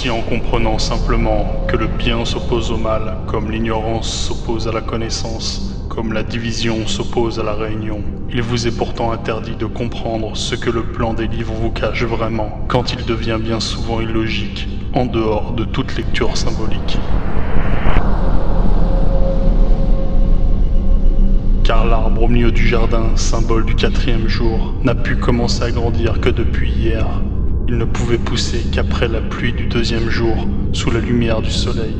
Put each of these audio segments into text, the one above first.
Ainsi, en comprenant simplement que le bien s'oppose au mal, comme l'ignorance s'oppose à la connaissance, comme la division s'oppose à la réunion, il vous est pourtant interdit de comprendre ce que le plan des livres vous cache vraiment, quand il devient bien souvent illogique, en dehors de toute lecture symbolique. Car l'arbre au milieu du jardin, symbole du 4e jour, n'a pu commencer à grandir que depuis hier. Il ne pouvait pousser qu'après la pluie du 2e jour, sous la lumière du soleil.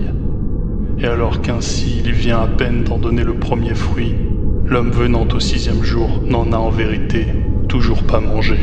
Et alors qu'ainsi il vient à peine d'en donner le premier fruit, l'homme venant au 6e jour n'en a en vérité toujours pas mangé.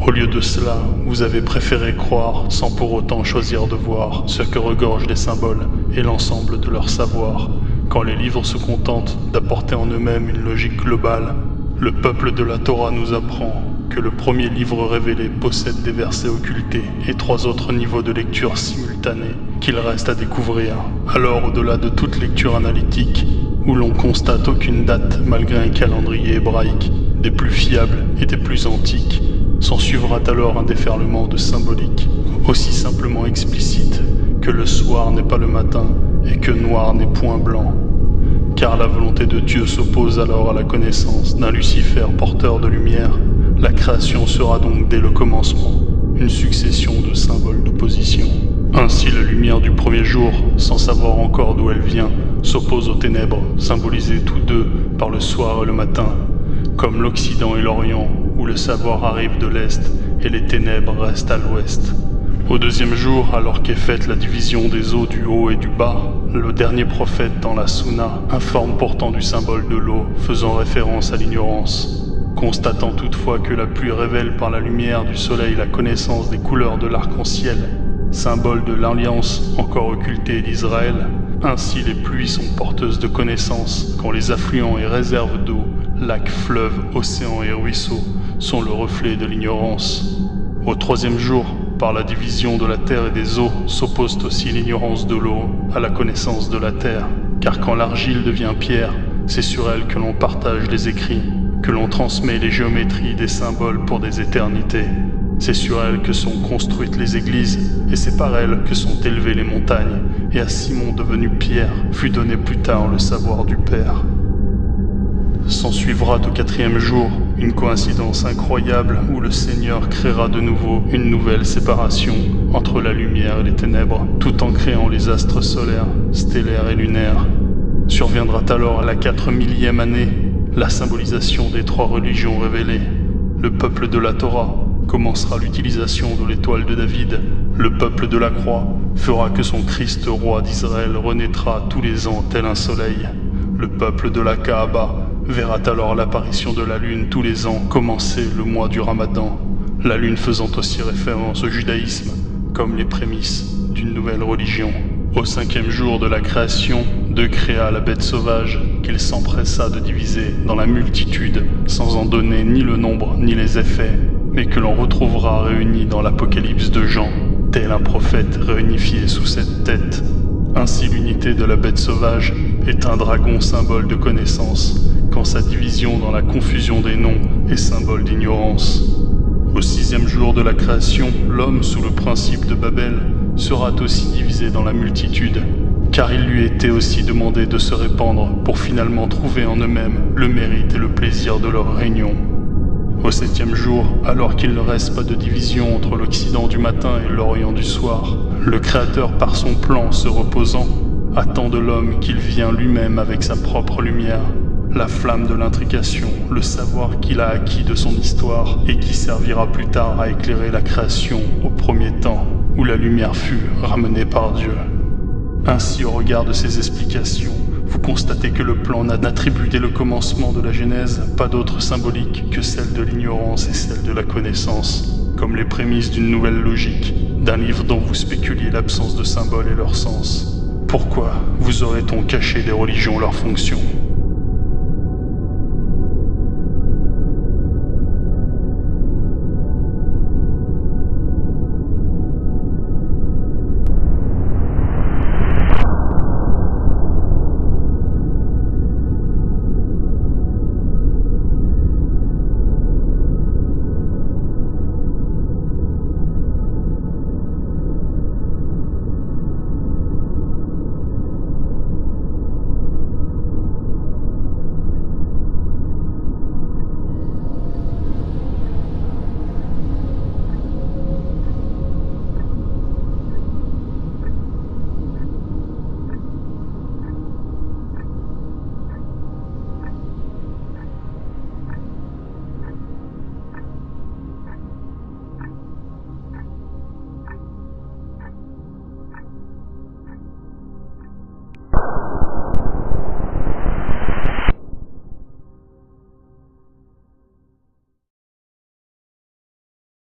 Au lieu de cela, vous avez préféré croire, sans pour autant choisir de voir, ce que regorgent les symboles et l'ensemble de leur savoir. Quand les livres se contentent d'apporter en eux-mêmes une logique globale, le peuple de la Torah nous apprend que le premier livre révélé possède des versets occultés et 3 autres niveaux de lecture simultanés qu'il reste à découvrir. Alors, au-delà de toute lecture analytique, où l'on constate aucune date malgré un calendrier hébraïque, des plus fiables et des plus antiques, s'en suivra alors un déferlement de symbolique, aussi simplement explicite que le soir n'est pas le matin et que noir n'est point blanc. Car la volonté de Dieu s'oppose alors à la connaissance d'un Lucifer porteur de lumière. La création sera donc dès le commencement une succession de symboles d'opposition. Ainsi la lumière du premier jour, sans savoir encore d'où elle vient, s'oppose aux ténèbres, symbolisées tous deux par le soir et le matin, comme l'Occident et l'Orient, où le savoir arrive de l'Est et les ténèbres restent à l'Ouest. Au 2e jour, alors qu'est faite la division des eaux du haut et du bas, le dernier prophète dans la Sunna informe pourtant du symbole de l'eau, faisant référence à l'ignorance. Constatant toutefois que la pluie révèle par la lumière du soleil la connaissance des couleurs de l'arc-en-ciel, symbole de l'alliance encore occultée d'Israël, ainsi les pluies sont porteuses de connaissances, quand les affluents et réserves d'eau, lacs, fleuves, océans et ruisseaux, sont le reflet de l'ignorance. Au 3e jour, par la division de la terre et des eaux, s'oppose aussi l'ignorance de l'eau à la connaissance de la terre, car quand l'argile devient pierre, c'est sur elle que l'on partage les écrits, que l'on transmet les géométries des symboles pour des éternités. C'est sur elle que sont construites les églises, et c'est par elle que sont élevées les montagnes, et à Simon devenu Pierre fut donné plus tard le savoir du Père. S'ensuivra au 4e jour une coïncidence incroyable où le Seigneur créera de nouveau une nouvelle séparation entre la lumière et les ténèbres, tout en créant les astres solaires, stellaires et lunaires. Surviendra alors à la 4000e année la symbolisation des 3 religions révélées. Le peuple de la Torah commencera l'utilisation de l'étoile de David. Le peuple de la croix fera que son Christ roi d'Israël renaîtra tous les ans tel un soleil. Le peuple de la Kaaba verra alors l'apparition de la lune tous les ans commencer le mois du Ramadan, la lune faisant aussi référence au judaïsme comme les prémices d'une nouvelle religion. Au 5e jour de la création, Dieu créa la bête sauvage qu'il s'empressa de diviser dans la multitude sans en donner ni le nombre ni les effets, mais que l'on retrouvera réuni dans l'Apocalypse de Jean, tel un prophète réunifié sous cette tête. Ainsi l'unité de la bête sauvage est un dragon symbole de connaissance, quand sa division dans la confusion des noms est symbole d'ignorance. Au 6e jour de la création, l'homme, sous le principe de Babel, sera aussi divisé dans la multitude, car il lui était aussi demandé de se répandre pour finalement trouver en eux-mêmes le mérite et le plaisir de leur réunion. Au 7e jour, alors qu'il ne reste pas de division entre l'Occident du matin et l'Orient du soir, le Créateur par son plan se reposant, attend de l'homme qu'il vient lui-même avec sa propre lumière, la flamme de l'intrication, le savoir qu'il a acquis de son histoire et qui servira plus tard à éclairer la création au premier temps, où la lumière fut ramenée par Dieu. Ainsi, au regard de ces explications, vous constatez que le plan n'attribue dès le commencement de la Genèse pas d'autre symbolique que celle de l'ignorance et celle de la connaissance, comme les prémices d'une nouvelle logique, d'un livre dont vous spéculiez l'absence de symboles et leur sens. Pourquoi vous aurait-on caché des religions leurs fonctions ?